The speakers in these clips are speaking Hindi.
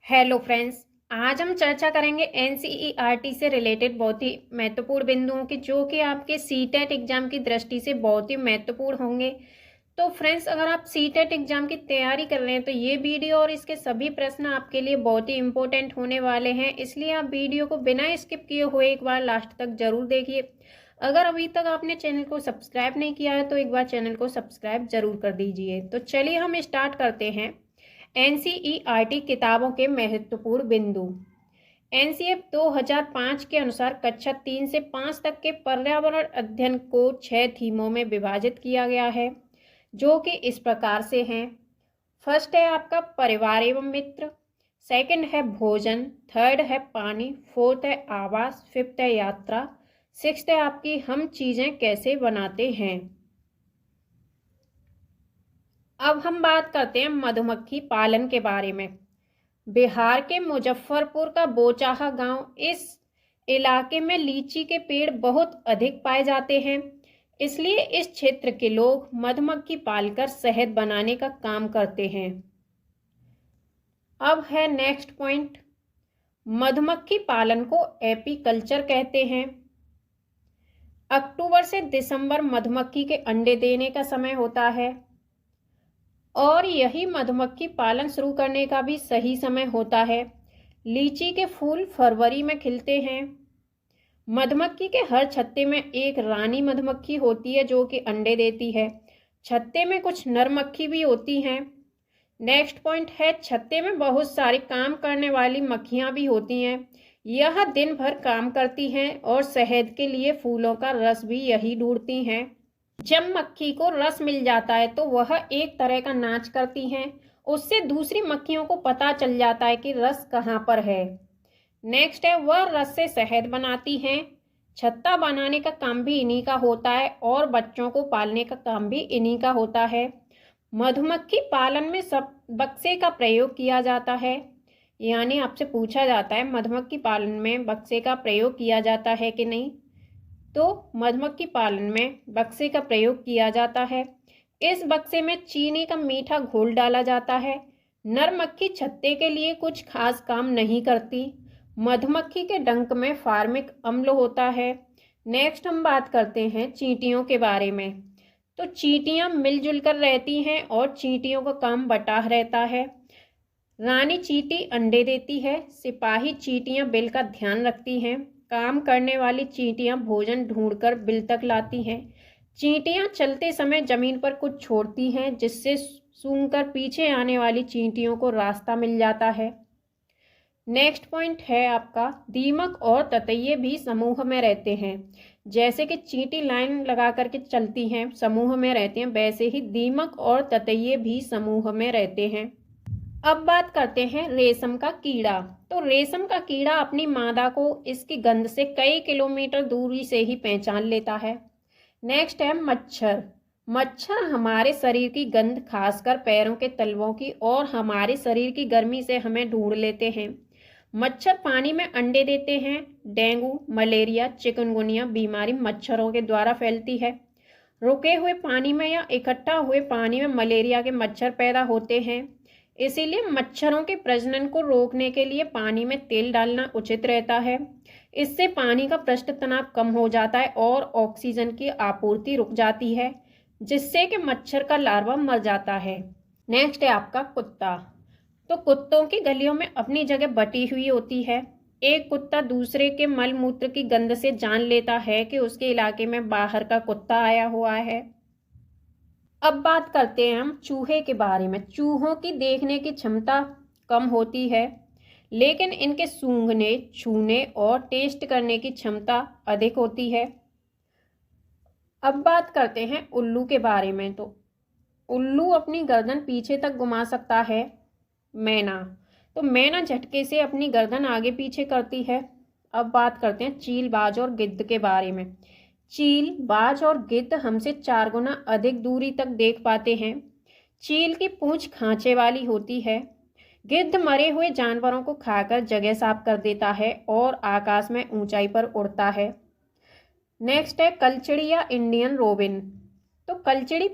Hello friends. आज हम चर्चा करेंगे एनसीईआरटी से रिलेटेड बहुत ही महत्वपूर्ण बिंदुओं की, जो कि आपके सीटेट एग्जाम की दृष्टि से बहुत ही महत्वपूर्ण होंगे। तो फ्रेंड्स, अगर आप सीटेट एग्जाम की तैयारी कर रहे हैं तो ये वीडियो और इसके सभी प्रश्न आपके लिए बहुत ही इंपॉर्टेंट होने वाले हैं, इसलिए आप वीडियो को बिना स्किप किए हुए एक बार लास्ट तक जरूर देखिए। अगर अभी तक आपने चैनल को सब्सक्राइब नहीं किया है तो एक बार चैनल को सब्सक्राइब जरूर कर दीजिए। तो चलिए हम स्टार्ट करते हैं। एनसीईआरटी किताबों के महत्वपूर्ण बिंदु। एनसीएफ 2005 के अनुसार कक्षा 3 से 5 तक के पर्यावरण अध्ययन को 6 थीमों में विभाजित किया गया है, जो कि इस प्रकार से हैं। फर्स्ट है आपका परिवार एवं मित्र, सेकंड है भोजन, थर्ड है पानी, फोर्थ है आवास, फिफ्थ है यात्रा, सिक्स्थ है आपकी हम चीजें कैसे बनाते हैं। अब हम बात करते हैं मधुमक्खी पालन के बारे में। बिहार के मुजफ्फरपुर का बोचाहा गांव, इस इलाके में लीची के पेड़ बहुत अधिक पाए जाते हैं, इसलिए इस क्षेत्र के लोग मधुमक्खी पालकर शहद बनाने का काम करते हैं। अब है नेक्स्ट पॉइंट, मधुमक्खी पालन को एपीकल्चर कहते हैं। अक्टूबर से दिसंबर मधुमक्खी के अंडे देने का समय होता है और यही मधुमक्खी पालन शुरू करने का भी सही समय होता है। लीची के फूल फरवरी में खिलते हैं। मधुमक्खी के हर छत्ते में एक रानी मधुमक्खी होती है जो कि अंडे देती है। छत्ते में कुछ नर मक्खी भी होती हैं। नेक्स्ट पॉइंट है, छत्ते में बहुत सारी काम करने वाली मक्खियां भी होती हैं। यह दिन भर काम करती हैं और शहद के लिए फूलों का रस भी यही ढूंढती हैं। जब मक्खी को रस मिल जाता है तो वह एक तरह का नाच करती हैं, उससे दूसरी मक्खियों को पता चल जाता है कि रस कहाँ पर है। नेक्स्ट है, वह रस से शहद बनाती हैं। छत्ता बनाने का काम भी इन्हीं का होता है और बच्चों को पालने का काम भी इन्हीं का होता है। मधुमक्खी पालन में सब बक्से का प्रयोग किया जाता है, यानी आपसे पूछा जाता है मधुमक्खी पालन में बक्से का प्रयोग किया जाता है कि नहीं, तो मधुमक्खी पालन में बक्से का प्रयोग किया जाता है। इस बक्से में चीनी का मीठा घोल डाला जाता है। नर मक्खी छत्ते के लिए कुछ खास काम नहीं करती। मधुमक्खी के डंक में फार्मिक अम्ल होता है। नेक्स्ट हम बात करते हैं चींटियों के बारे में। तो चींटियां मिलजुल कर रहती हैं और चींटियों का काम बटा रहता है। रानी चींटी अंडे देती है। सिपाही चींटियां बिल का ध्यान रखती हैं। काम करने वाली चींटियां भोजन ढूंढकर बिल तक लाती हैं। चींटियां चलते समय जमीन पर कुछ छोड़ती हैं, जिससे सूंघकर पीछे आने वाली चींटियों को रास्ता मिल जाता है। नेक्स्ट पॉइंट है आपका, दीमक और ततैये भी समूह में रहते हैं। जैसे कि चींटी लाइन लगा करके चलती हैं, समूह में रहते हैं, वैसे ही दीमक और ततैये भी समूह में रहते हैं। अब बात करते हैं रेशम का कीड़ा। तो रेशम का कीड़ा अपनी मादा को इसकी गंध से कई किलोमीटर दूरी से ही पहचान लेता है। नेक्स्ट है मच्छर। मच्छर हमारे शरीर की गंध, खासकर पैरों के तलवों की, और हमारे शरीर की गर्मी से हमें ढूंढ लेते हैं। मच्छर पानी में अंडे देते हैं। डेंगू, मलेरिया, चिकनगुनिया बीमारी मच्छरों के द्वारा फैलती है। रुके हुए पानी में या इकट्ठा हुए पानी में मलेरिया के मच्छर पैदा होते हैं, इसीलिए मच्छरों के प्रजनन को रोकने के लिए पानी में तेल डालना उचित रहता है। इससे पानी का पृष्ठ तनाव कम हो जाता है और ऑक्सीजन की आपूर्ति रुक जाती है, जिससे कि मच्छर का लार्वा मर जाता है। नेक्स्ट है आपका कुत्ता। तो कुत्तों की गलियों में अपनी जगह बटी हुई होती है। एक कुत्ता दूसरे के मल मूत्र की गंध से जान लेता है कि उसके इलाके में बाहर का कुत्ता आया हुआ है। अब बात करते हैं हम चूहे के बारे में। चूहों की देखने की क्षमता कम होती है, लेकिन इनके सूंघने, छूने और टेस्ट करने की क्षमता अधिक होती है। अब बात करते हैं उल्लू के बारे में। तो उल्लू अपनी गर्दन पीछे तक घुमा सकता है। मैना, तो मैना झटके से अपनी गर्दन आगे पीछे करती है। अब बात करते हैं चील, बाज और गिद्ध के बारे में। चील, बाज और गिद्ध हमसे 4 गुना अधिक दूरी तक देख पाते हैं। चील की पूंछ खांचे वाली होती है। गिद्ध मरे हुए जानवरों को खाकर जगह साफ कर देता है और आकाश में ऊंचाई पर उड़ता है। नेक्स्ट है कलचिड़ी या इंडियन रोबिन। तो कलचिड़ी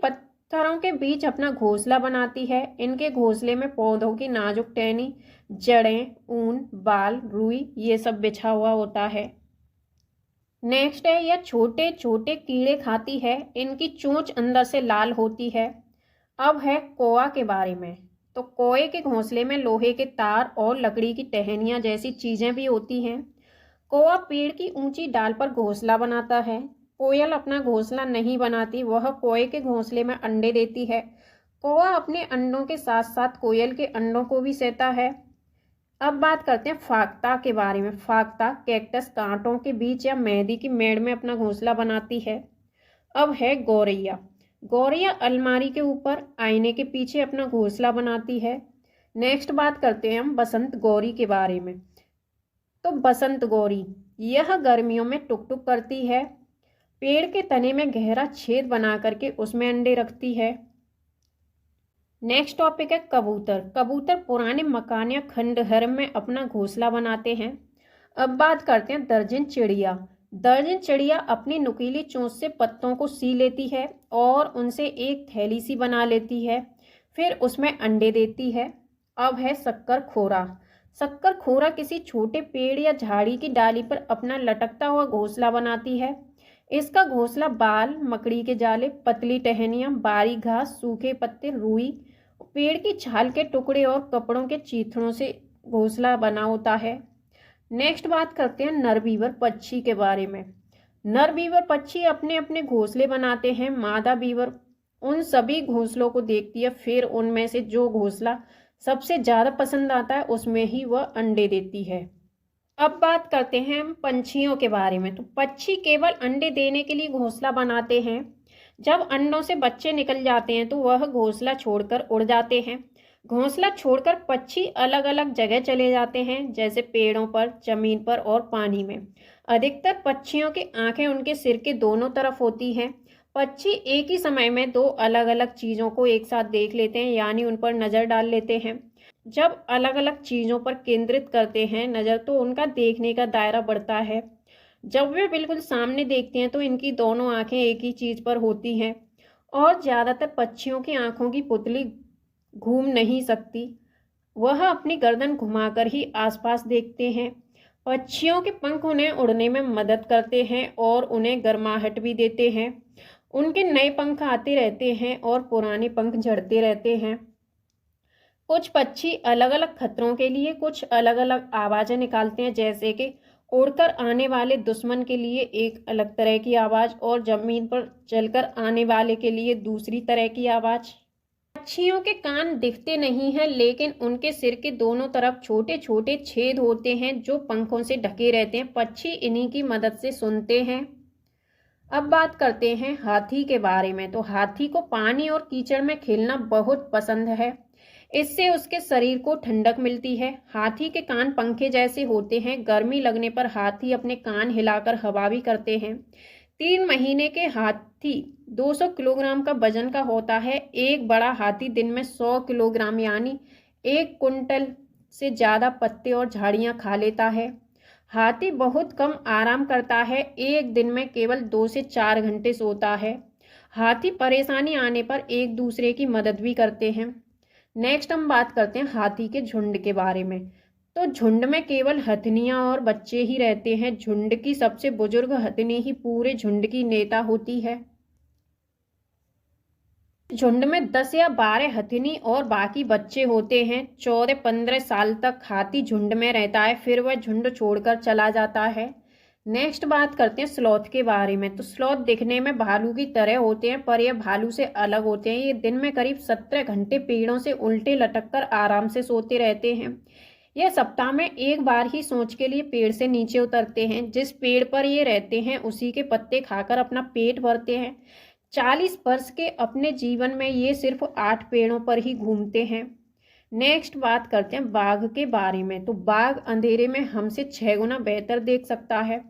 करों के बीच अपना घोंसला बनाती है। इनके घोंसले में पौधों की नाजुक टहनी, जड़ें, ऊन, बाल, रुई ये सब बिछा हुआ होता है। नेक्स्ट है, यह छोटे छोटे कीड़े खाती है। इनकी चोंच अंदर से लाल होती है। अब है कौआ के बारे में। तो कौए के घोंसले में लोहे के तार और लकड़ी की टहनियां जैसी चीजें भी होती हैं। कौआ पेड़ की ऊंची डाल पर घोंसला बनाता है। कोयल अपना घोंसला नहीं बनाती, वह कौए के घोंसले में अंडे देती है। कौआ अपने अंडों के साथ साथ कोयल के अंडों को भी सहता है। अब बात करते हैं फाख्ता के बारे में। फाख्ता कैक्टस कांटों के बीच या मेहंदी की मेड़ में अपना घोंसला बनाती है। अब है गौरैया। गौरैया अलमारी के ऊपर, आईने के पीछे अपना घोंसला बनाती है। नेक्स्ट बात करते हैं हम बसंत गौरी के बारे में। तो बसंत गौरी यह गर्मियों में टुक टुक करती है। पेड़ के तने में गहरा छेद बना करके उसमें अंडे रखती है। नेक्स्ट टॉपिक है कबूतर। कबूतर पुराने मकान या खंडहर में अपना घोंसला बनाते हैं। अब बात करते हैं दर्जन चिड़िया। दर्जन चिड़िया अपनी नुकीली चोंच से पत्तों को सी लेती है और उनसे एक थैली सी बना लेती है, फिर उसमें अंडे देती है। अब है शक्कर खोरा। शक्कर खोरा किसी छोटे पेड़ या झाड़ी की डाली पर अपना लटकता हुआ घोंसला बनाती है। इसका घोंसला बाल, मकड़ी के जाले, पतली टहनियां, बारीक घास, सूखे पत्ते, रुई, पेड़ की छाल के टुकड़े और कपड़ों के चीथड़ों से घोंसला बना होता है। नेक्स्ट बात करते हैं नर बीवर पक्षी के बारे में। नर बीवर पक्षी अपने अपने घोंसले बनाते हैं। मादा बीवर उन सभी घोंसलों को देखती है, फिर उनमें से जो घोंसला सबसे ज़्यादा पसंद आता है उसमें ही वह अंडे देती है। अब बात करते हैं हम पंछियों के बारे में। तो पक्षी केवल अंडे देने के लिए घोंसला बनाते हैं। जब अंडों से बच्चे निकल जाते हैं तो वह घोंसला छोड़कर उड़ जाते हैं। घोंसला छोड़कर पक्षी अलग अलग जगह चले जाते हैं, जैसे पेड़ों पर, जमीन पर और पानी में। अधिकतर पक्षियों की आंखें उनके सिर के दोनों तरफ होती हैं। पक्षी एक ही समय में दो अलग अलग चीज़ों को एक साथ देख लेते हैं, यानी उन पर नज़र डाल लेते हैं। जब अलग अलग चीज़ों पर केंद्रित करते हैं नज़र, तो उनका देखने का दायरा बढ़ता है। जब वे बिल्कुल सामने देखते हैं तो इनकी दोनों आंखें एक ही चीज़ पर होती हैं और ज़्यादातर पक्षियों की आंखों की पुतली घूम नहीं सकती। वह अपनी गर्दन घुमाकर ही आसपास देखते हैं। पक्षियों के पंख उन्हें उड़ने में मदद करते हैं और उन्हें गर्माहट भी देते हैं। उनके नए पंख आते रहते हैं और पुराने पंख झड़ते रहते हैं। कुछ पक्षी अलग अलग खतरों के लिए कुछ अलग अलग आवाज़ें निकालते हैं, जैसे कि उड़कर आने वाले दुश्मन के लिए एक अलग तरह की आवाज़ और ज़मीन पर चलकर आने वाले के लिए दूसरी तरह की आवाज़। पक्षियों के कान दिखते नहीं हैं, लेकिन उनके सिर के दोनों तरफ छोटे छोटे छेद होते हैं जो पंखों से ढके रहते हैं। पक्षी इन्हीं की मदद से सुनते हैं। अब बात करते हैं हाथी के बारे में। तो हाथी को पानी और कीचड़ में खेलना बहुत पसंद है। इससे उसके शरीर को ठंडक मिलती है। हाथी के कान पंखे जैसे होते हैं। गर्मी लगने पर हाथी अपने कान हिलाकर हवा भी करते हैं। 3 महीने के हाथी 200 किलोग्राम का वजन का होता है। एक बड़ा हाथी दिन में 100 किलोग्राम यानी 1 कुंटल से ज़्यादा पत्ते और झाड़ियाँ खा लेता है। हाथी बहुत कम आराम करता है, एक दिन में केवल 2 से 4 घंटे सोता है। हाथी परेशानी आने पर एक दूसरे की मदद भी करते हैं। नेक्स्ट हम बात करते हैं हाथी के झुंड के बारे में। तो झुंड में केवल हथनियां और बच्चे ही रहते हैं। झुंड की सबसे बुजुर्ग हथनी ही पूरे झुंड की नेता होती है। झुंड में 10 या 12 हथनी और बाकी बच्चे होते हैं। 14-15 साल तक हाथी झुंड में रहता है, फिर वह झुंड छोड़कर चला जाता है। नेक्स्ट बात करते हैं स्लॉथ के बारे में। तो स्लॉथ दिखने में भालू की तरह होते हैं, पर यह भालू से अलग होते हैं। ये दिन में करीब 17 घंटे पेड़ों से उल्टे लटक कर आराम से सोते रहते हैं। यह सप्ताह में एक बार ही सोच के लिए पेड़ से नीचे उतरते हैं। जिस पेड़ पर ये रहते हैं उसी के पत्ते खाकर अपना पेट भरते हैं। 40 वर्ष के अपने जीवन में ये सिर्फ 8 पेड़ों पर ही घूमते हैं। नेक्स्ट बात करते हैं बाघ के बारे में। तो बाघ अंधेरे में हमसे 6 गुना बेहतर देख सकता है।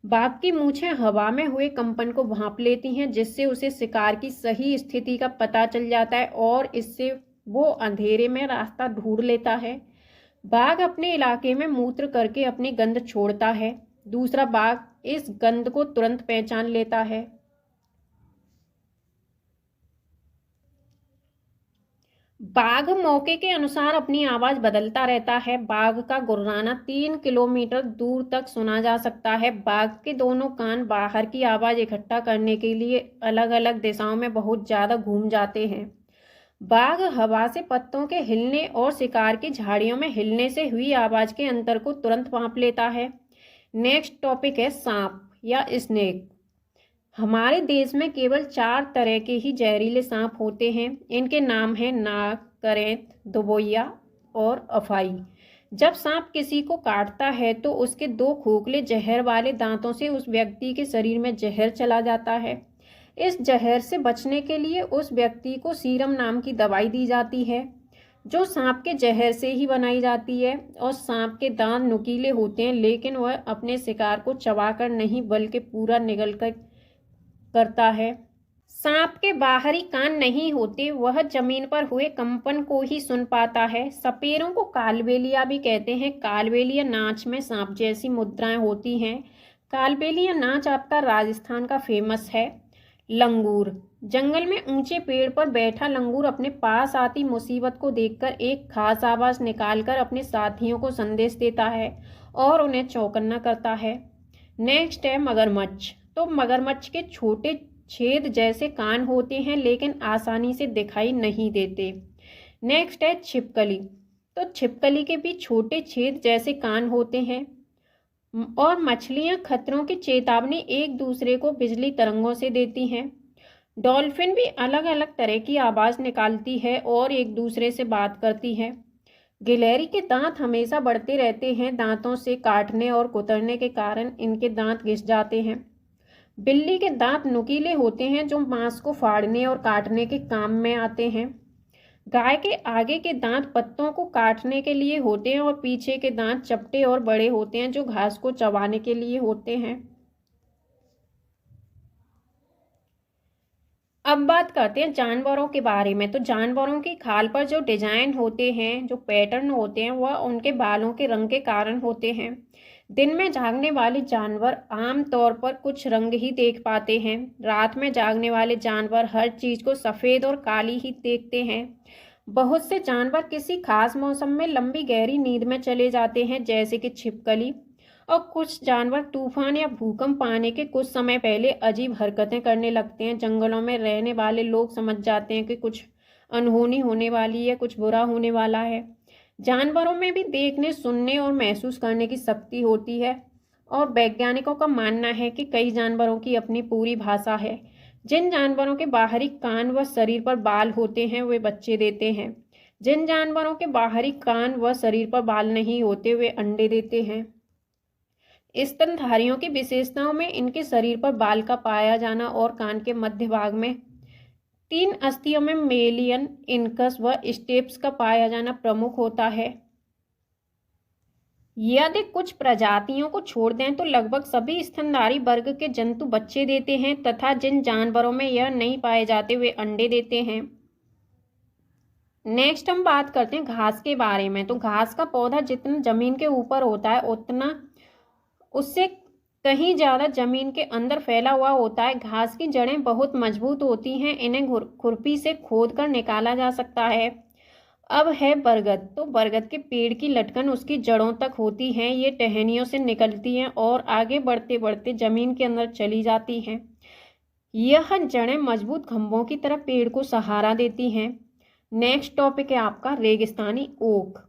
बाघ की मूंछें हवा में हुए कंपन को भांप लेती हैं, जिससे उसे शिकार की सही स्थिति का पता चल जाता है और इससे वो अंधेरे में रास्ता ढूंढ लेता है। बाघ अपने इलाके में मूत्र करके अपनी गंध छोड़ता है। दूसरा बाघ इस गंध को तुरंत पहचान लेता है। बाघ मौके के अनुसार अपनी आवाज बदलता रहता है। बाघ का गुर्राना 3 किलोमीटर दूर तक सुना जा सकता है। बाघ के दोनों कान बाहर की आवाज इकट्ठा करने के लिए अलग अलग दिशाओं में बहुत ज्यादा घूम जाते हैं। बाघ हवा से पत्तों के हिलने और शिकार की झाड़ियों में हिलने से हुई आवाज के अंतर को तुरंत भांप लेता है। नेक्स्ट टॉपिक है सांप या स्नेक। हमारे देश में केवल 4 तरह के ही जहरीले सांप होते हैं। इनके नाम हैं नाग, करेंत, दुबोइया और अफाई। जब सांप किसी को काटता है तो उसके 2 खोखले जहर वाले दांतों से उस व्यक्ति के शरीर में जहर चला जाता है। इस जहर से बचने के लिए उस व्यक्ति को सीरम नाम की दवाई दी जाती है, जो सांप के जहर से ही बनाई जाती है। और सांप के दांत नुकीले होते हैं, लेकिन वह अपने शिकार को चबाकर नहीं बल्कि पूरा निगल कर करता है। सांप के बाहरी कान नहीं होते, वह जमीन पर हुए कंपन को ही सुन पाता है। सपेरों को कालबेलिया भी कहते हैं। कालबेलिया नाच में सांप जैसी मुद्राएं होती हैं। कालबेलिया नाच आपका राजस्थान का फेमस है। लंगूर। जंगल में ऊंचे पेड़ पर बैठा लंगूर अपने पास आती मुसीबत को देखकर एक खास आवाज निकालकर अपने साथियों को संदेश देता है और उन्हें चौकन्ना करता है। नेक्स्ट है मगरमच्छ। तो मगरमच्छ के छोटे छेद जैसे कान होते हैं, लेकिन आसानी से दिखाई नहीं देते। नेक्स्ट है छिपकली। तो छिपकली के भी छोटे छेद जैसे कान होते हैं। और मछलियां खतरों की चेतावनी एक दूसरे को बिजली तरंगों से देती हैं। डॉल्फिन भी अलग अलग तरह की आवाज निकालती है और एक दूसरे से बात करती है। गिलहरी के दांत हमेशा बढ़ते रहते हैं। दांतों से काटने और कुतरने के कारण इनके दांत घिस जाते हैं। बिल्ली के दांत नुकीले होते हैं, जो मांस को फाड़ने और काटने के काम में आते हैं। गाय के आगे के दांत पत्तों को काटने के लिए होते हैं और पीछे के दांत चपटे और बड़े होते हैं, जो घास को चबाने के लिए होते हैं। अब बात करते हैं जानवरों के बारे में। तो जानवरों की खाल पर जो डिजाइन होते हैं, जो पैटर्न होते हैं, वह उनके बालों के रंग के कारण होते हैं। दिन में जागने वाले जानवर आम तौर पर कुछ रंग ही देख पाते हैं। रात में जागने वाले जानवर हर चीज को सफेद और काली ही देखते हैं। बहुत से जानवर किसी खास मौसम में लंबी गहरी नींद में चले जाते हैं, जैसे कि छिपकली। और कुछ जानवर तूफान या भूकंप आने के कुछ समय पहले अजीब हरकतें करने लगते हैं। जंगलों में रहने वाले लोग समझ जाते हैं कि कुछ अनहोनी होने वाली है, कुछ बुरा होने वाला है। जानवरों में भी देखने, सुनने और महसूस करने की शक्ति होती है। और वैज्ञानिकों का मानना है कि कई जानवरों की अपनी पूरी भाषा है। जिन जानवरों के बाहरी कान व शरीर पर बाल होते हैं, वे बच्चे देते हैं। जिन जानवरों के बाहरी कान व शरीर पर बाल नहीं होते, वे अंडे देते हैं। स्तनधारियों की विशेषताओं में इनके शरीर पर बाल का पाया जाना और कान के मध्य भाग में 3 अस्थियों में मेलियन, इनकस व स्टेप्स का पाया जाना प्रमुख होता है। यदि कुछ प्रजातियों को छोड़ दें तो लगभग सभी स्तनधारी वर्ग के जंतु बच्चे देते हैं, तथा जिन जानवरों में यह नहीं पाए जाते वे अंडे देते हैं। नेक्स्ट हम बात करते हैं घास के बारे में। तो घास का पौधा जितना जमीन के ऊपर होता है, उतना उससे कहीं ज़्यादा जमीन के अंदर फैला हुआ होता है। घास की जड़ें बहुत मजबूत होती हैं, इन्हें खुरपी से खोद कर निकाला जा सकता है। अब है बरगद। तो बरगद के पेड़ की लटकन उसकी जड़ों तक होती हैं। ये टहनियों से निकलती हैं और आगे बढ़ते बढ़ते जमीन के अंदर चली जाती हैं। यह जड़ें मजबूत खंभों की तरह पेड़ को सहारा देती हैं। नेक्स्ट टॉपिक है आपका रेगिस्तानी ओक।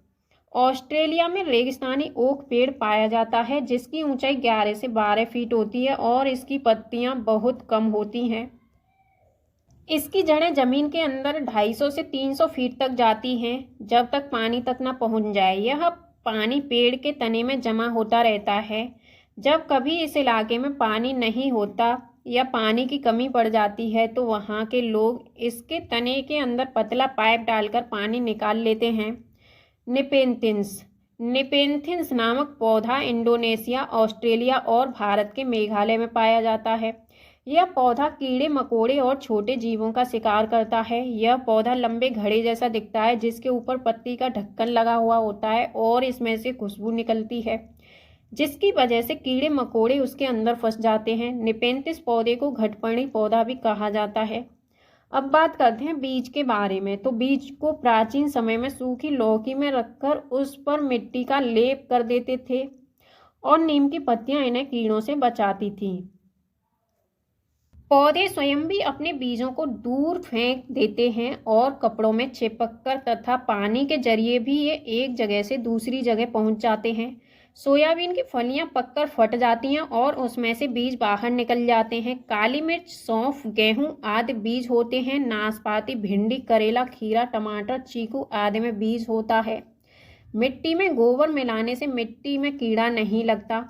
ऑस्ट्रेलिया में रेगिस्तानी ओक पेड़ पाया जाता है, जिसकी ऊंचाई 11 से 12 फीट होती है और इसकी पत्तियां बहुत कम होती हैं। इसकी जड़ें जमीन के अंदर 250 से 300 फीट तक जाती हैं, जब तक पानी तक न पहुंच जाए। यह पानी पेड़ के तने में जमा होता रहता है। जब कभी इस इलाके में पानी नहीं होता या पानी की कमी पड़ जाती है, तो वहाँ के लोग इसके तने के अंदर पतला पाइप डालकर पानी निकाल लेते हैं। निपेंथिस नामक पौधा इंडोनेशिया, ऑस्ट्रेलिया और भारत के मेघालय में पाया जाता है। यह पौधा कीड़े मकोड़े और छोटे जीवों का शिकार करता है। यह पौधा लंबे घड़े जैसा दिखता है, जिसके ऊपर पत्ती का ढक्कन लगा हुआ होता है और इसमें से खुशबू निकलती है, जिसकी वजह से कीड़े मकोड़े उसके अंदर फंस जाते हैं। निपेंथिस पौधे को घटपर्णी पौधा भी कहा जाता है। अब बात करते हैं बीज के बारे में। तो बीज को प्राचीन समय में सूखी लौकी में रखकर उस पर मिट्टी का लेप कर देते थे और नीम की पत्तियां इन्हें कीड़ों से बचाती थीं। पौधे स्वयं भी अपने बीजों को दूर फेंक देते हैं और कपड़ों में चिपककर तथा पानी के जरिए भी ये एक जगह से दूसरी जगह पहुंच जाते हैं। सोयाबीन की फलियां पककर फट जाती हैं और उसमें से बीज बाहर निकल जाते हैं। काली मिर्च, सौंफ, गेहूं आदि बीज होते हैं। नाशपाती, भिंडी, करेला, खीरा, टमाटर, चीकू आदि में बीज होता है। मिट्टी में गोबर मिलाने से मिट्टी में कीड़ा नहीं लगता।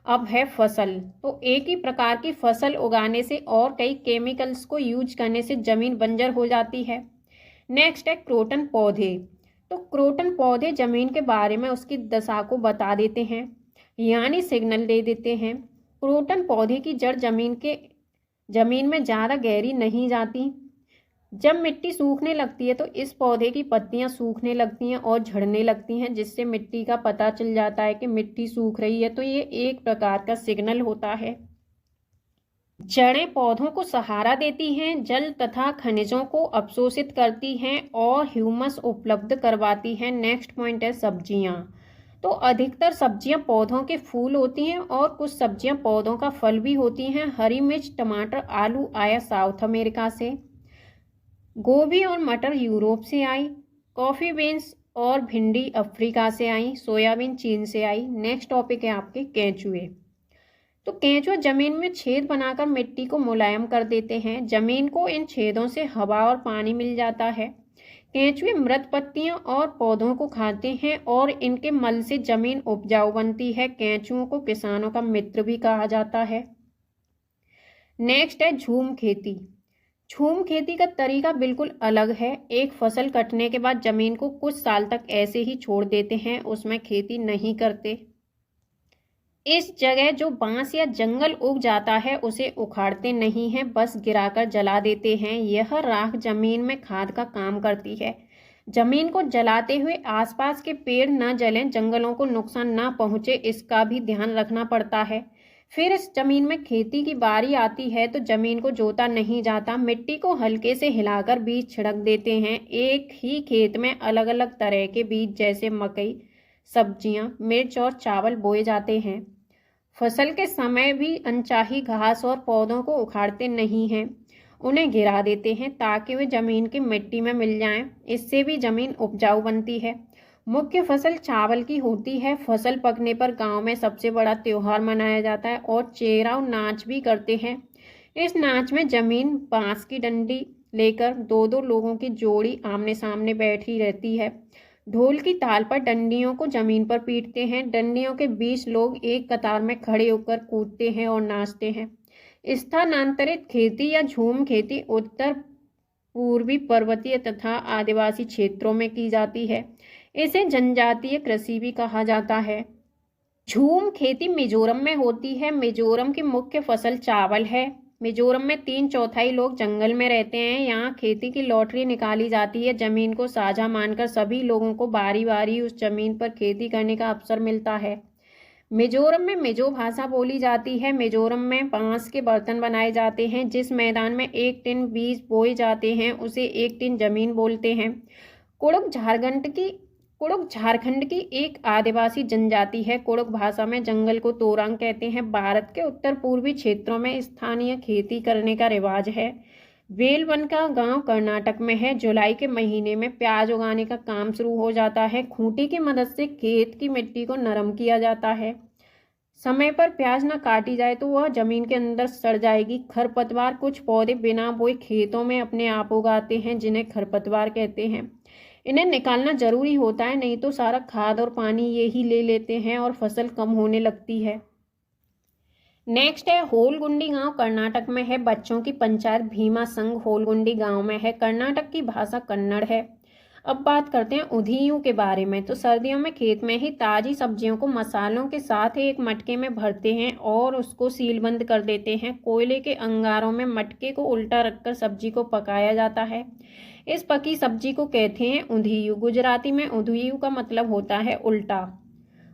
अब है फसल। तो एक ही प्रकार की फसल उगाने से और कई केमिकल्स को यूज करने से जमीन बंजर हो जाती है। नेक्स्ट है क्रोटन पौधे। तो क्रोटन पौधे जमीन के बारे में उसकी दशा को बता देते हैं, यानी सिग्नल दे देते हैं। क्रोटन पौधे की जड़ जमीन में ज़्यादा गहरी नहीं जाती। जब मिट्टी सूखने लगती है तो इस पौधे की पत्तियां सूखने लगती हैं और झड़ने लगती हैं, जिससे मिट्टी का पता चल जाता है कि मिट्टी सूख रही है। तो ये एक प्रकार का सिग्नल होता है। जड़ें पौधों को सहारा देती हैं, जल तथा खनिजों को अवशोषित करती हैं और ह्यूमस उपलब्ध करवाती हैं। नेक्स्ट पॉइंट है सब्जियां। तो अधिकतर सब्जियां पौधों के फूल होती हैं और कुछ सब्जियां पौधों का फल भी होती हैं। हरी मिर्च, टमाटर, आलू आया साउथ अमेरिका से। गोभी और मटर यूरोप से आई। कॉफ़ी बीन्स और भिंडी अफ्रीका से आई। सोयाबीन चीन से आई। नेक्स्ट टॉपिक है आपके केंचुए। तो केंचुए जमीन में छेद बनाकर मिट्टी को मुलायम कर देते हैं। जमीन को इन छेदों से हवा और पानी मिल जाता है। केंचुए मृत पत्तियां और पौधों को खाते हैं और इनके मल से जमीन उपजाऊ बनती है। केंचुओं को किसानों का मित्र भी कहा जाता है। नेक्स्ट है झूम खेती। झूम खेती का तरीका बिल्कुल अलग है। एक फसल कटने के बाद जमीन को कुछ साल तक ऐसे ही छोड़ देते हैं, उसमें खेती नहीं करते। इस जगह जो बांस या जंगल उग जाता है उसे उखाड़ते नहीं हैं, बस गिराकर जला देते हैं। यह राख जमीन में खाद का काम करती है। जमीन को जलाते हुए आसपास के पेड़ न जलें, जंगलों को नुकसान न पहुंचे, इसका भी ध्यान रखना पड़ता है। फिर इस जमीन में खेती की बारी आती है तो जमीन को जोता नहीं जाता, मिट्टी को हल्के से हिलाकर बीज छिड़क देते हैं। एक ही खेत में अलग अलग तरह के बीज जैसे मकई, सब्जियां, मिर्च और चावल बोए जाते हैं। फसल के समय भी अनचाही घास और पौधों को उखाड़ते नहीं हैं, उन्हें गिरा देते हैं ताकि वे जमीन की मिट्टी में मिल जाएं। इससे भी जमीन उपजाऊ बनती है। मुख्य फसल चावल की होती है। फसल पकने पर गांव में सबसे बड़ा त्योहार मनाया जाता है और चेराव नाच भी करते हैं। इस नाच में जमीन बांस की डंडी लेकर दो दो लोगों की जोड़ी आमने सामने बैठी रहती है। ढोल की ताल पर डंडियों को जमीन पर पीटते हैं। डंडियों के 20 लोग एक कतार में खड़े होकर कूदते हैं और नाचते हैं। स्थानांतरित खेती या झूम खेती उत्तर पूर्वी पर्वतीय तथा आदिवासी क्षेत्रों में की जाती है। इसे जनजातीय कृषि भी कहा जाता है। झूम खेती मिजोरम में होती है। मिजोरम की मुख्य फसल चावल है। मिजोरम में 3/4 लोग जंगल में रहते हैं। यहाँ खेती की लॉटरी निकाली जाती है। जमीन को साझा मानकर सभी लोगों को बारी बारी उस जमीन पर खेती करने का अवसर मिलता है। मिजोरम में मिजो भाषा बोली जाती है। मिजोरम में बांस के बर्तन बनाए जाते हैं। जिस मैदान में 1 टिन बीज बोए जाते हैं उसे 1 टिन जमीन बोलते हैं। कुड़ुक झारखंड की एक आदिवासी जनजाति है। कुड़ुक भाषा में जंगल को तोरांग कहते हैं। भारत के उत्तर पूर्वी क्षेत्रों में स्थानीय खेती करने का रिवाज है। वेलवन का गांव कर्नाटक में है। जुलाई के महीने में प्याज उगाने का काम शुरू हो जाता है। खूंटी की मदद से खेत की मिट्टी को नरम किया जाता है। समय पर प्याज न काटी जाए तो वह जमीन के अंदर सड़ जाएगी। खरपतवार कुछ पौधे बिना बोए खेतों में अपने आप उगाते हैं, जिन्हें खरपतवार कहते हैं। इन्हें निकालना जरूरी होता है, नहीं तो सारा खाद और पानी ये ही ले लेते हैं और फसल कम होने लगती है। नेक्स्ट है होलगुंडी गांव कर्नाटक में है। बच्चों की पंचायत भीमा संघ होलगुंडी गांव में है। कर्नाटक की भाषा कन्नड़ है। अब बात करते हैं उधियूं के बारे में। तो सर्दियों में खेत में ही ताजी सब्जियों को मसालों के साथ एक मटके में भरते हैं और उसको सीलबंद कर देते हैं। कोयले के अंगारों में मटके को उल्टा रखकर सब्जी को पकाया जाता है। इस पकी सब्जी को कहते हैं उधियूं। गुजराती में उधियूं का मतलब होता है उल्टा।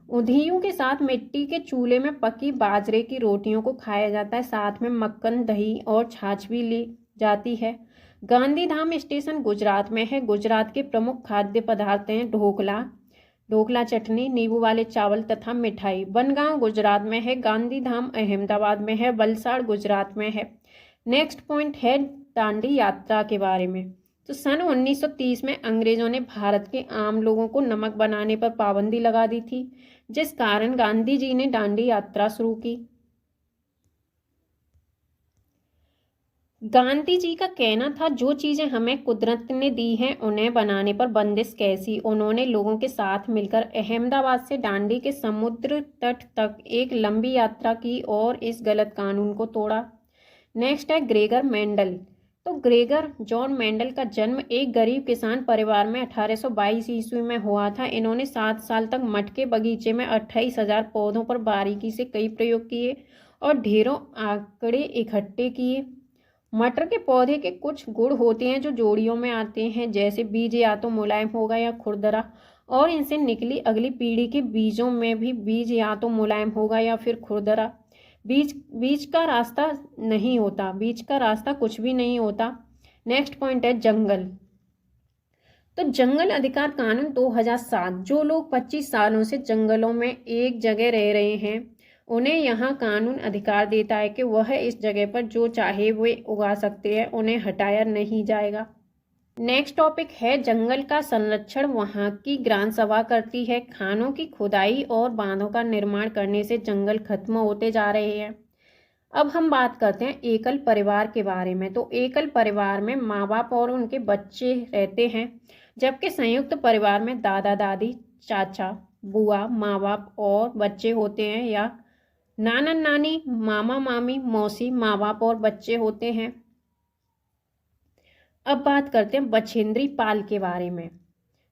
उधियूं के साथ मिट्टी के चूल्हे में पकी बाजरे की रोटियों को खाया जाता है। साथ में मक्खन, दही और छाछ भी ली जाती है। गांधीधाम स्टेशन गुजरात में है। गुजरात के प्रमुख खाद्य पदार्थ हैं ढोकला चटनी, नींबू वाले चावल तथा मिठाई। बनगांव गुजरात में है। गांधीधाम अहमदाबाद में है। वलसाड़ गुजरात में है। नेक्स्ट पॉइंट है दांडी यात्रा के बारे में। तो सन 1930 में अंग्रेजों ने भारत के आम लोगों को नमक बनाने पर पाबंदी लगा दी थी, जिस कारण गांधी जी ने दांडी यात्रा शुरू की। गांधी जी का कहना था, जो चीजें हमें कुदरत ने दी हैं उन्हें बनाने पर बंदिश कैसी। उन्होंने लोगों के साथ मिलकर अहमदाबाद से दांडी के समुद्र तट तक एक लंबी यात्रा की और इस गलत कानून को तोड़ा। नेक्स्ट है ग्रेगर मेंडल। तो ग्रेगर जॉन मेंडल का जन्म एक गरीब किसान परिवार में 1822 ईस्वी में हुआ था। इन्होंने 7 साल तक मटके बगीचे में 28,000 पौधों पर बारीकी से कई प्रयोग किए और ढेरों आंकड़े इकट्ठे किए। मटर के पौधे के कुछ गुण होते हैं जो जोड़ियों में आते हैं, जैसे बीज या तो मुलायम होगा या खुरदरा, और इनसे निकली अगली पीढ़ी के बीजों में भी बीज या तो मुलायम होगा या फिर खुरदरा। बीज का रास्ता नहीं होता, बीज का रास्ता कुछ भी नहीं होता। नेक्स्ट पॉइंट है जंगल। तो जंगल अधिकार कानून 2007। जो लोग 25 सालों से जंगलों में एक जगह रह रहे हैं उन्हें यहाँ कानून अधिकार देता है कि वह इस जगह पर जो चाहे वे उगा सकते हैं, उन्हें हटाया नहीं जाएगा। नेक्स्ट टॉपिक है जंगल का संरक्षण। वहाँ की ग्राम सभा करती है। खानों की खुदाई और बांधों का निर्माण करने से जंगल खत्म होते जा रहे हैं। अब हम बात करते हैं एकल परिवार के बारे में। तो एकल परिवार में माँ बाप और उनके बच्चे रहते हैं, जबकि संयुक्त परिवार में दादा दादी, चाचा, बुआ, माँ बाप और बच्चे होते हैं, या नाना नानी, मामा मामी, मौसी, माँ बाप और बच्चे होते हैं। अब बात करते हैं बछेंद्री पाल के बारे में।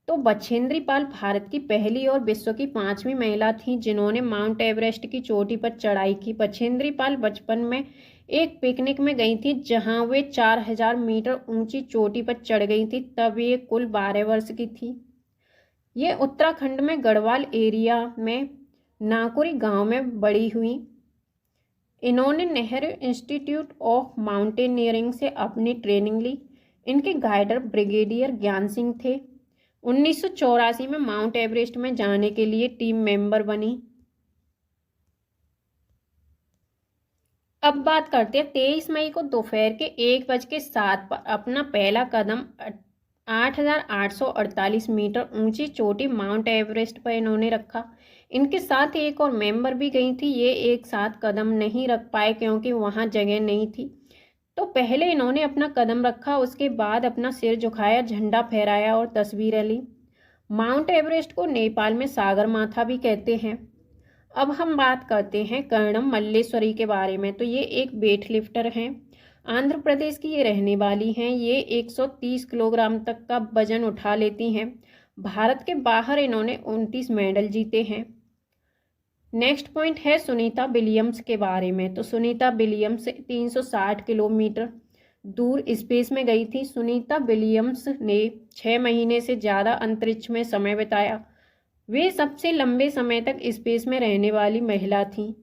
तो बछेंद्री पाल भारत की पहली और विश्व की 5वीं महिला थी जिन्होंने माउंट एवरेस्ट की चोटी पर चढ़ाई की। बछेंद्री पाल बचपन में एक पिकनिक में गई थी जहां वे 4000 मीटर ऊंची चोटी पर चढ़ गई थी। तब ये कुल 12 वर्ष की थी। ये उत्तराखंड में गढ़वाल एरिया में नाकुरी गांव में बड़ी हुई। इन्होंने नेहरू इंस्टीट्यूट ऑफ माउंटेनियरिंग से अपनी ट्रेनिंग ली। इनके गाइडर ब्रिगेडियर ज्ञान सिंह थे। 1984 में माउंट एवरेस्ट में जाने के लिए टीम मेंबर बनी। अब बात करते हैं 23 मई को दोपहर के 1:07 पर अपना पहला कदम 8,848 मीटर ऊंची चोटी माउंट एवरेस्ट पर इन्होंने रखा। इनके साथ एक और मेंबर भी गई थी। ये एक साथ कदम नहीं रख पाए क्योंकि वहां जगह नहीं थी। तो पहले इन्होंने अपना कदम रखा, उसके बाद अपना सिर झुकाया, झंडा फहराया और तस्वीरें ली। माउंट एवरेस्ट को नेपाल में सागर माथा भी कहते हैं। अब हम बात करते हैं कर्णम मल्लेश्वरी के बारे में। तो ये एक वेट लिफ्टर हैं। आंध्र प्रदेश की ये रहने वाली हैं। ये 130 किलोग्राम तक का वजन उठा लेती हैं। भारत के बाहर इन्होंने 29 मेडल जीते हैं। नेक्स्ट पॉइंट है सुनीता विलियम्स के बारे में। तो सुनीता विलियम्स 360 किलोमीटर दूर स्पेस में गई थी। सुनीता विलियम्स ने 6 महीने से ज़्यादा अंतरिक्ष में समय बिताया। वे सबसे लंबे समय तक स्पेस में रहने वाली महिला थी।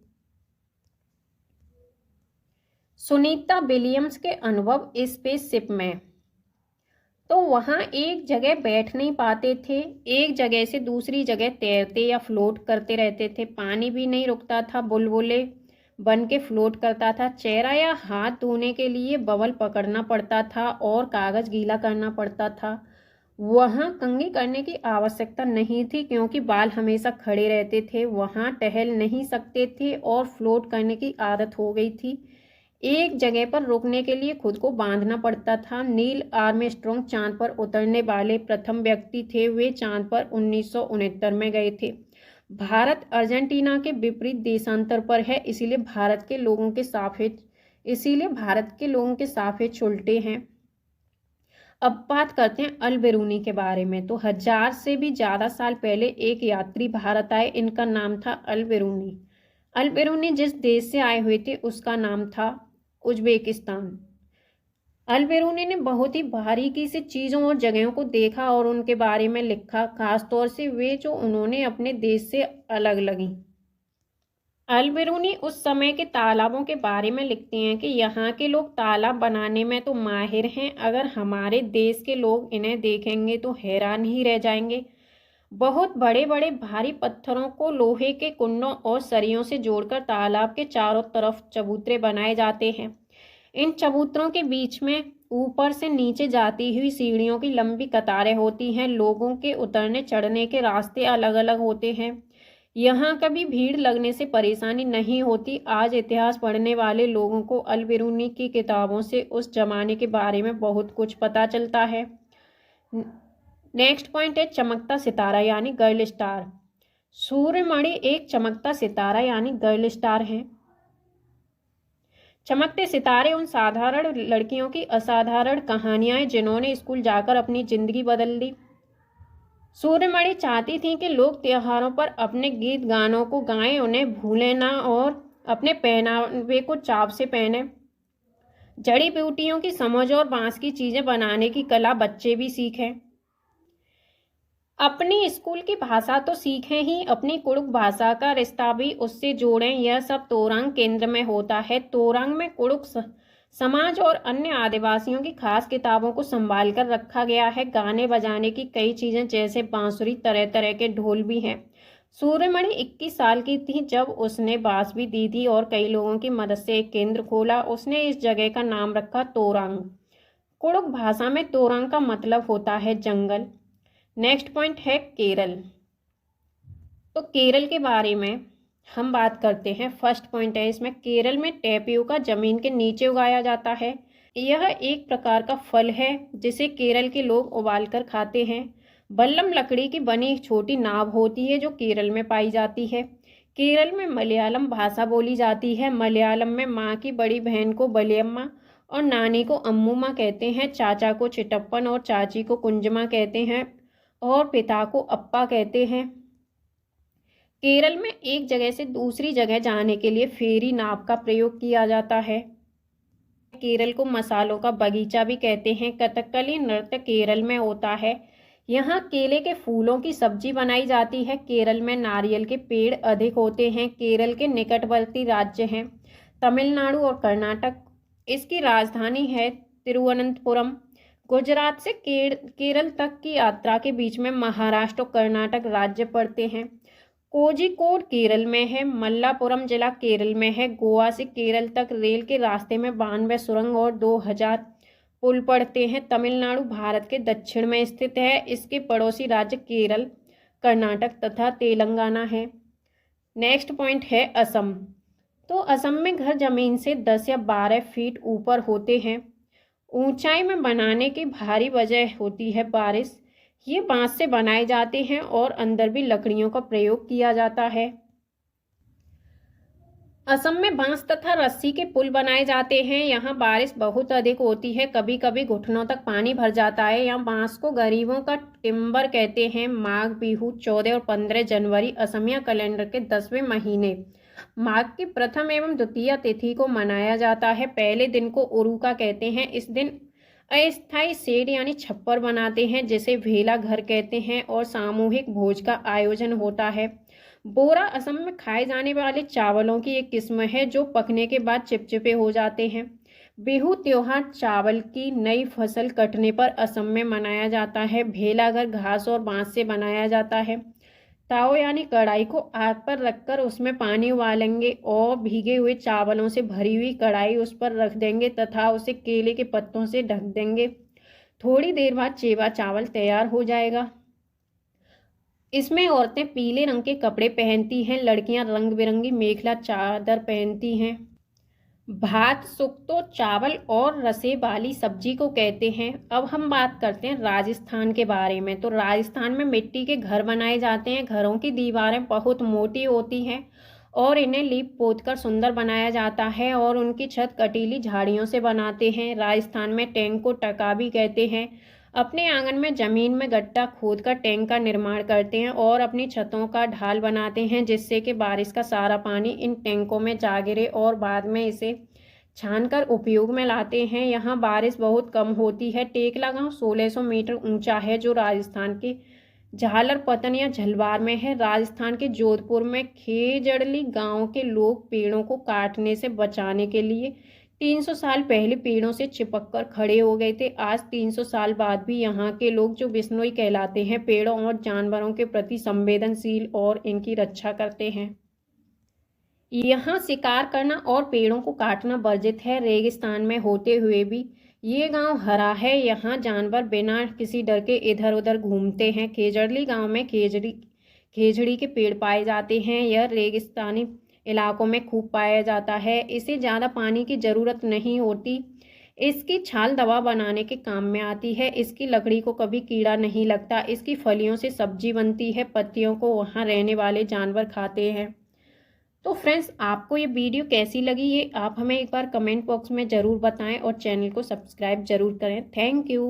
सुनीता विलियम्स के अनुभव स्पेसशिप में। तो वहाँ एक जगह बैठ नहीं पाते थे, एक जगह से दूसरी जगह तैरते या फ्लोट करते रहते थे। पानी भी नहीं रुकता था, बुलबुले बन के फ्लोट करता था। चेहरा या हाथ धोने के लिए बबल पकड़ना पड़ता था और कागज गीला करना पड़ता था। वहाँ कंघी करने की आवश्यकता नहीं थी क्योंकि बाल हमेशा खड़े रहते थे। वहाँ टहल नहीं सकते थे और फ्लोट करने की आदत हो गई थी। एक जगह पर रुकने के लिए खुद को बांधना पड़ता था। नील आर्मस्ट्रॉन्ग चांद पर उतरने वाले प्रथम व्यक्ति थे। वे चांद पर 1969 में गए थे। भारत अर्जेंटीना के विपरीत देशांतर पर है, इसीलिए भारत के लोगों के सापेक्ष उल्टे हैं। अब बात करते हैं अल-बेरूनी के बारे में। तो 1000 से भी ज़्यादा साल पहले एक यात्री भारत आए। इनका नाम था अल-बेरूनी। अल-बेरूनी जिस देश से आए हुए थे उसका नाम था उज्बेकिस्तान। अल-बेरूनी ने बहुत ही बारीकी से चीज़ों और जगहों को देखा और उनके बारे में लिखा, खासतौर से वे जो उन्होंने अपने देश से अलग लगी। अल-बिरूनी उस समय के तालाबों के बारे में लिखते हैं कि यहाँ के लोग तालाब बनाने में तो माहिर हैं, अगर हमारे देश के लोग इन्हें देखेंगे तो हैरान ही रह जाएंगे। बहुत बड़े बड़े भारी पत्थरों को लोहे के कुंडों और सरियों से जोड़कर तालाब के चारों तरफ चबूतरे बनाए जाते हैं। इन चबूतरों के बीच में ऊपर से नीचे जाती हुई सीढ़ियों की लंबी कतारें होती हैं। लोगों के उतरने चढ़ने के रास्ते अलग अलग होते हैं। यहाँ कभी भीड़ लगने से परेशानी नहीं होती। आज इतिहास पढ़ने वाले लोगों को अल-बिरूनी की किताबों से उस जमाने के बारे में बहुत कुछ पता चलता है। नेक्स्ट पॉइंट है चमकता सितारा यानी गर्ल स्टार। सूर्यमणि एक चमकता सितारा यानी गर्ल स्टार है। चमकते सितारे उन साधारण लड़कियों की असाधारण कहानियां जिन्होंने स्कूल जाकर अपनी जिंदगी बदल दी। सूर्यमणि चाहती थी कि लोग त्योहारों पर अपने गीत गानों को गाएं, उन्हें भूलें ना और अपने पहनावे को चाव से पहने। जड़ी बूटियों की समझ और बांस की चीजें बनाने की कला बच्चे भी सीखें। अपनी स्कूल की भाषा तो सीखें ही, अपनी कुड़ुक भाषा का रिश्ता भी उससे जोड़ें। यह सब तोरंग केंद्र में होता है। तोरंग में कुड़ुक समाज और अन्य आदिवासियों की खास किताबों को संभाल कर रखा गया है। गाने बजाने की कई चीजें जैसे बांसुरी, तरह तरह के ढोल भी हैं। सूर्यमणि 21 साल की थी जब उसने बांस भी दी थी और कई लोगों की मदद से एक केंद्र खोला। उसने इस जगह का नाम रखा तोरंग। कुड़ुक भाषा में तोरंग का मतलब होता है जंगल। नेक्स्ट पॉइंट है केरल। तो केरल के बारे में हम बात करते हैं। फर्स्ट पॉइंट है इसमें, केरल में टेपियोका जमीन के नीचे उगाया जाता है। यह एक प्रकार का फल है जिसे केरल के लोग उबाल कर खाते हैं। बल्लम लकड़ी की बनी एक छोटी नाव होती है जो केरल में पाई जाती है। केरल में मलयालम भाषा बोली जाती है। मलयालम में माँ की बड़ी बहन को बलियम्मा और नानी को अम्मूमा कहते हैं। चाचा को चिटप्पन और चाची को कुंजमा कहते हैं और पिता को अप्पा कहते हैं। केरल में एक जगह से दूसरी जगह जाने के लिए फेरी नाव का प्रयोग किया जाता है। केरल को मसालों का बगीचा भी कहते हैं। कथकली नृत्य केरल में होता है। यहाँ केले के फूलों की सब्जी बनाई जाती है। केरल में नारियल के पेड़ अधिक होते हैं। केरल के निकटवर्ती राज्य हैं तमिलनाडु और कर्नाटक। इसकी राजधानी है तिरुवनंतपुरम। गुजरात से केरल तक की यात्रा के बीच में महाराष्ट्र और कर्नाटक राज्य पड़ते हैं। कोझिकोड केरल में है। मल्लापुरम जिला केरल में है। गोवा से केरल तक रेल के रास्ते में 92 सुरंग और 2000 पुल पड़ते हैं। तमिलनाडु भारत के दक्षिण में स्थित है। इसके पड़ोसी राज्य केरल, कर्नाटक तथा तेलंगाना है। नेक्स्ट पॉइंट है असम। तो असम में घर जमीन से 10 या 12 फीट ऊपर होते हैं। ऊंचाई में बनाने की भारी वजह होती है बारिश। ये बांस से बनाए जाते हैं और अंदर भी लकड़ियों का प्रयोग किया जाता है। असम में बांस तथा रस्सी के पुल बनाए जाते हैं। यहाँ बारिश बहुत अधिक होती है, कभी कभी घुटनों तक पानी भर जाता है। यहाँ बांस को गरीबों का टिम्बर कहते हैं। माघ बिहू 14 और 15 जनवरी असमिया कैलेंडर के 10वें महीने माघ की प्रथम एवं द्वितीय तिथि को मनाया जाता है। पहले दिन को उरुका कहते हैं। इस दिन अस्थायी शेड यानी छप्पर बनाते हैं जिसे भेला घर कहते हैं और सामूहिक भोज का आयोजन होता है। बोरा असम में खाए जाने वाले चावलों की एक किस्म है जो पकने के बाद चिपचिपे हो जाते हैं। बिहू त्योहार चावल की नई फसल कटने पर असम में मनाया जाता है। भेला घर घास और बांस से बनाया जाता है। ताव यानी कढ़ाई को आग पर रखकर उसमें पानी उबालेंगे और भीगे हुए चावलों से भरी हुई कढ़ाई उस पर रख देंगे तथा उसे केले के पत्तों से ढक देंगे। थोड़ी देर बाद चेवा चावल तैयार हो जाएगा। इसमें औरतें पीले रंग के कपड़े पहनती हैं। लड़कियां रंग बिरंगी मेखला चादर पहनती हैं। भात सुक्तो चावल और रसे वाली सब्जी को कहते हैं। अब हम बात करते हैं राजस्थान के बारे में। तो राजस्थान में मिट्टी के घर बनाए जाते हैं। घरों की दीवारें बहुत मोटी होती हैं और इन्हें लीप पोत कर सुंदर बनाया जाता है और उनकी छत कटीली झाड़ियों से बनाते हैं। राजस्थान में टैंक को टका भी कहते हैं। अपने आंगन में जमीन में गड्ढा खोदकर टैंक का निर्माण करते हैं और अपनी छतों का ढाल बनाते हैं जिससे कि बारिश का सारा पानी इन टैंकों में जा गिरे और बाद में इसे छानकर उपयोग में लाते हैं। यहाँ बारिश बहुत कम होती है। टेकला गांव 1600 मीटर ऊंचा है जो राजस्थान के झालर पतन या झलवार में है। राजस्थान के जोधपुर में खेजड़ली गांव के लोग पेड़ों को काटने से बचाने के लिए 300 साल पहले पेड़ों से चिपक कर खड़े हो गए थे। आज 300 साल बाद भी यहाँ के लोग, जो बिश्नोई कहलाते हैं, पेड़ों और जानवरों के प्रति संवेदनशील और इनकी रक्षा करते हैं। यहाँ शिकार करना और पेड़ों को काटना वर्जित है। रेगिस्तान में होते हुए भी ये गांव हरा है। यहाँ जानवर बिना किसी डर के इधर उधर घूमते हैं। खेजड़ली गांव में खेजड़ी के पेड़ पाए जाते हैं। यह रेगिस्तानी इलाकों में खूब पाया जाता है। इसे ज़्यादा पानी की ज़रूरत नहीं होती। इसकी छाल दवा बनाने के काम में आती है। इसकी लकड़ी को कभी कीड़ा नहीं लगता। इसकी फलियों से सब्जी बनती है। पत्तियों को वहाँ रहने वाले जानवर खाते हैं। तो फ्रेंड्स, आपको ये वीडियो कैसी लगी, ये आप हमें एक बार कमेंट बॉक्स में ज़रूर बताएं और चैनल को सब्सक्राइब ज़रूर करें। Thank you.